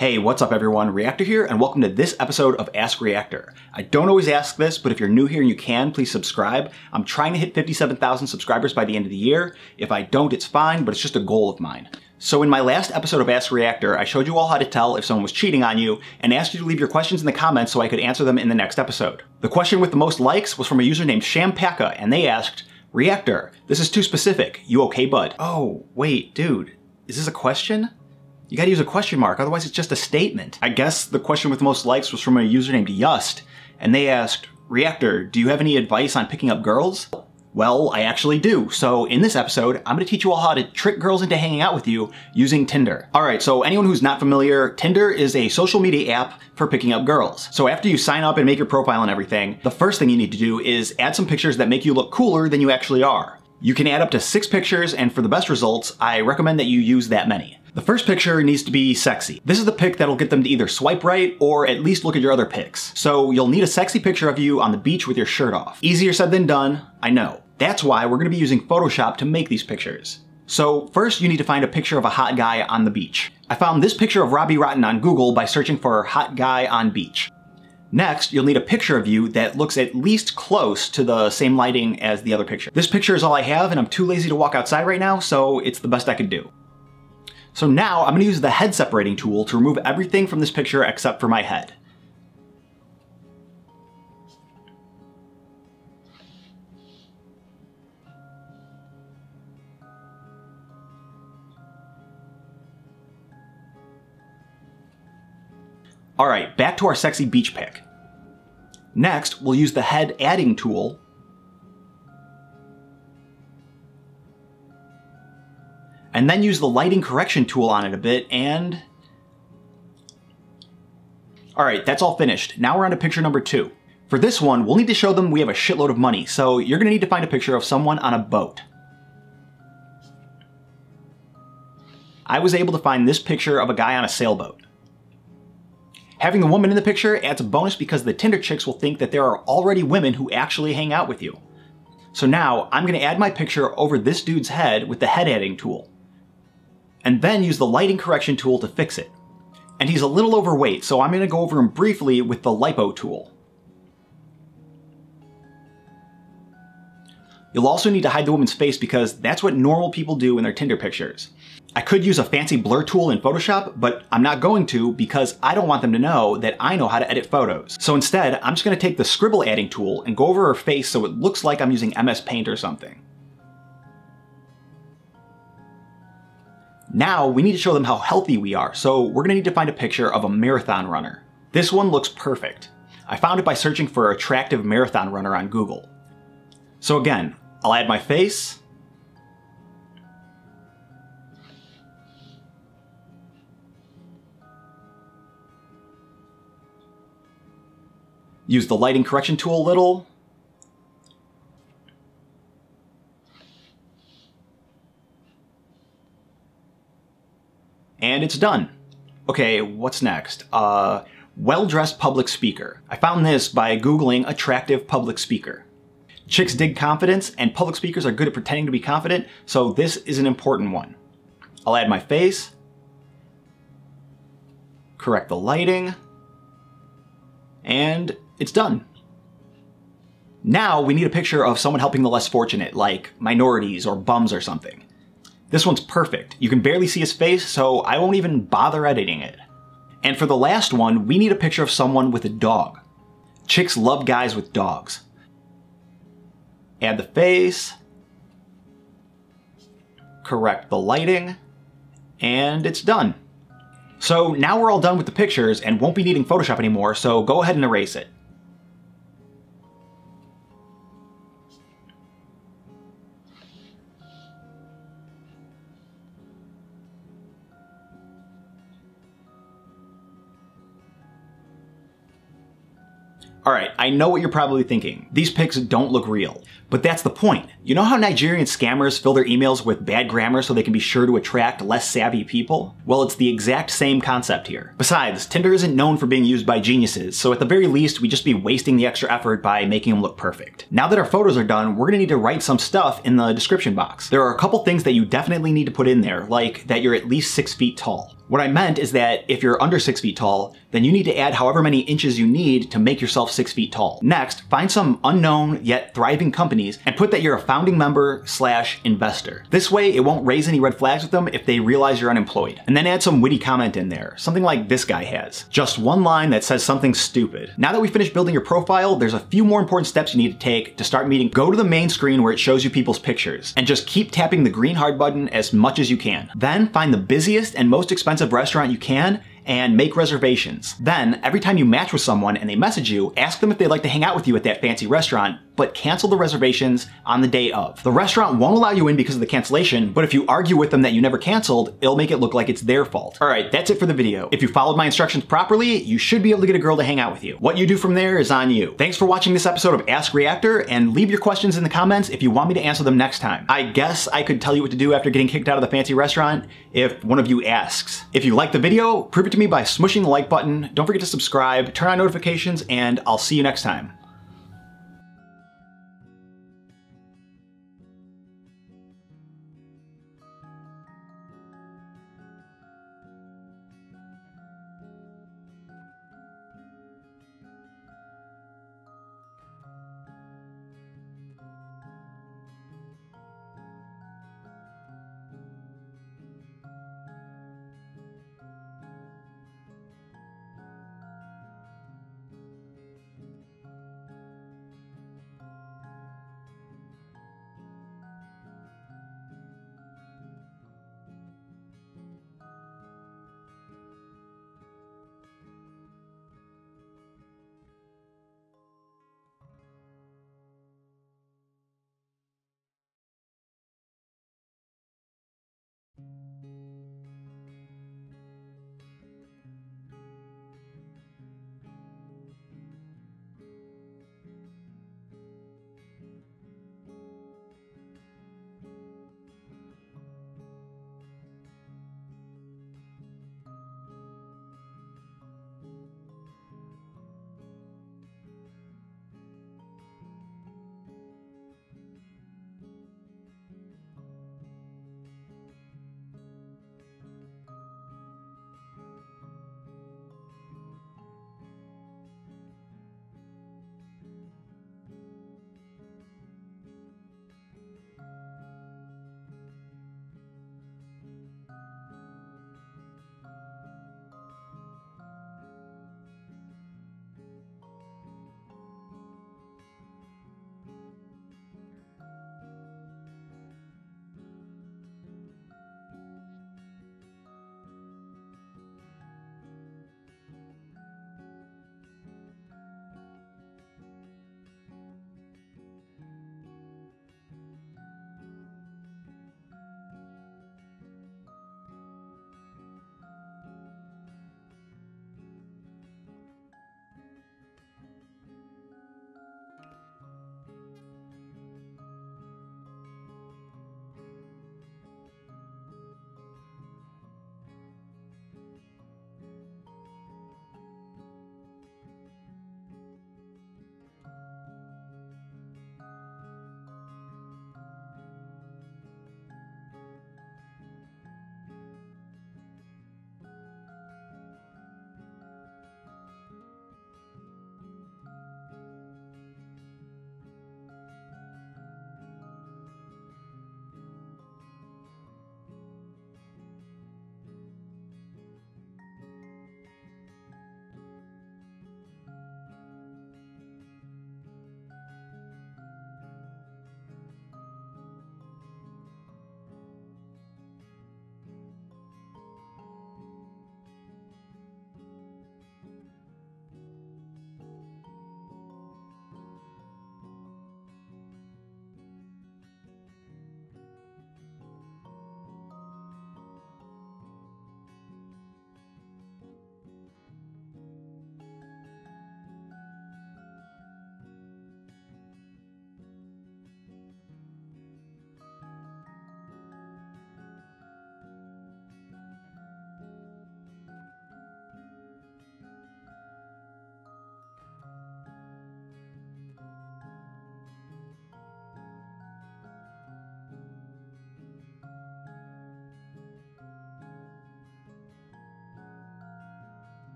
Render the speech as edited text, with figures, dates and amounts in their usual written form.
Hey, what's up everyone? Reactor here, and welcome to this episode of Ask Reactor. I don't always ask this, but if you're new here and you can, please subscribe. I'm trying to hit 57,000 subscribers by the end of the year. If I don't, it's fine, but it's just a goal of mine. So in my last episode of Ask Reactor, I showed you all how to tell if someone was cheating on you and asked you to leave your questions in the comments so I could answer them in the next episode. The question with the most likes was from a user named Shampaka, and they asked, Reactor, this is too specific. You okay, bud? Oh, wait, dude, is this a question? You gotta use a question mark, otherwise it's just a statement. I guess the question with the most likes was from a user named Yust, and they asked, Reactor, do you have any advice on picking up girls? Well, I actually do. So in this episode, I'm gonna teach you all how to trick girls into hanging out with you using Tinder. Alright, so anyone who's not familiar, Tinder is a social media app for picking up girls. So after you sign up and make your profile and everything, the first thing you need to do is add some pictures that make you look cooler than you actually are. You can add up to 6 pictures, and for the best results, I recommend that you use that many. The first picture needs to be sexy. This is the pic that'll get them to either swipe right or at least look at your other pics. So you'll need a sexy picture of you on the beach with your shirt off. Easier said than done, I know. That's why we're gonna be using Photoshop to make these pictures. So first you need to find a picture of a hot guy on the beach. I found this picture of Robbie Rotten on Google by searching for hot guy on beach. Next, you'll need a picture of you that looks at least close to the same lighting as the other picture. This picture is all I have and I'm too lazy to walk outside right now, so it's the best I could do. So now I'm going to use the head separating tool to remove everything from this picture except for my head. Alright, back to our sexy beach pic. Next, we'll use the head adding tool and then use the lighting correction tool on it a bit, and... Alright, that's all finished. Now we're on to picture number 2. For this one, we'll need to show them we have a shitload of money, so you're gonna need to find a picture of someone on a boat. I was able to find this picture of a guy on a sailboat. Having the woman in the picture adds a bonus because the Tinder chicks will think that there are already women who actually hang out with you. So now, I'm gonna add my picture over this dude's head with the head adding tool, and then use the lighting correction tool to fix it. And he's a little overweight, so I'm going to go over him briefly with the lipo tool. You'll also need to hide the woman's face because that's what normal people do in their Tinder pictures. I could use a fancy blur tool in Photoshop, but I'm not going to because I don't want them to know that I know how to edit photos. So instead, I'm just going to take the scribble adding tool and go over her face so it looks like I'm using MS Paint or something. Now, we need to show them how healthy we are, so we're gonna need to find a picture of a marathon runner. This one looks perfect. I found it by searching for attractive marathon runner on Google. So again, I'll add my face, use the lighting correction tool a little, and it's done. Okay, what's next? Well-dressed public speaker. I found this by Googling attractive public speaker. Chicks dig confidence, and public speakers are good at pretending to be confident, so this is an important one. I'll add my face, correct the lighting, and it's done. Now we need a picture of someone helping the less fortunate, like minorities or bums or something. This one's perfect. You can barely see his face, so I won't even bother editing it. And for the last one, we need a picture of someone with a dog. Chicks love guys with dogs. Add the face, correct the lighting, and it's done. So now we're all done with the pictures and won't be needing Photoshop anymore, so go ahead and erase it. Alright, I know what you're probably thinking. These pics don't look real. But that's the point. You know how Nigerian scammers fill their emails with bad grammar so they can be sure to attract less savvy people? Well, it's the exact same concept here. Besides, Tinder isn't known for being used by geniuses, so at the very least, we'd just be wasting the extra effort by making them look perfect. Now that our photos are done, we're gonna need to write some stuff in the description box. There are a couple things that you definitely need to put in there, like that you're at least 6 feet tall. What I meant is that if you're under 6 feet tall, then you need to add however many inches you need to make yourself 6 feet tall. Next, find some unknown yet thriving companies and put that you're a founding member/investor. This way, it won't raise any red flags with them if they realize you're unemployed. And then add some witty comment in there, something like this guy has. Just one line that says something stupid. Now that we finished building your profile, there's a few more important steps you need to take to start meeting. Go to the main screen where it shows you people's pictures, and just keep tapping the green heart button as much as you can. Then find the busiest and most expensive restaurant you can and make reservations. Then, every time you match with someone and they message you, ask them if they'd like to hang out with you at that fancy restaurant, but cancel the reservations on the day of. The restaurant won't allow you in because of the cancellation, but if you argue with them that you never canceled, it'll make it look like it's their fault. Alright, that's it for the video. If you followed my instructions properly, you should be able to get a girl to hang out with you. What you do from there is on you. Thanks for watching this episode of Ask Reactor, and leave your questions in the comments if you want me to answer them next time. I guess I could tell you what to do after getting kicked out of the fancy restaurant if one of you asks. If you liked the video, prove it to me by smushing the like button. Don't forget to subscribe, turn on notifications, and I'll see you next time.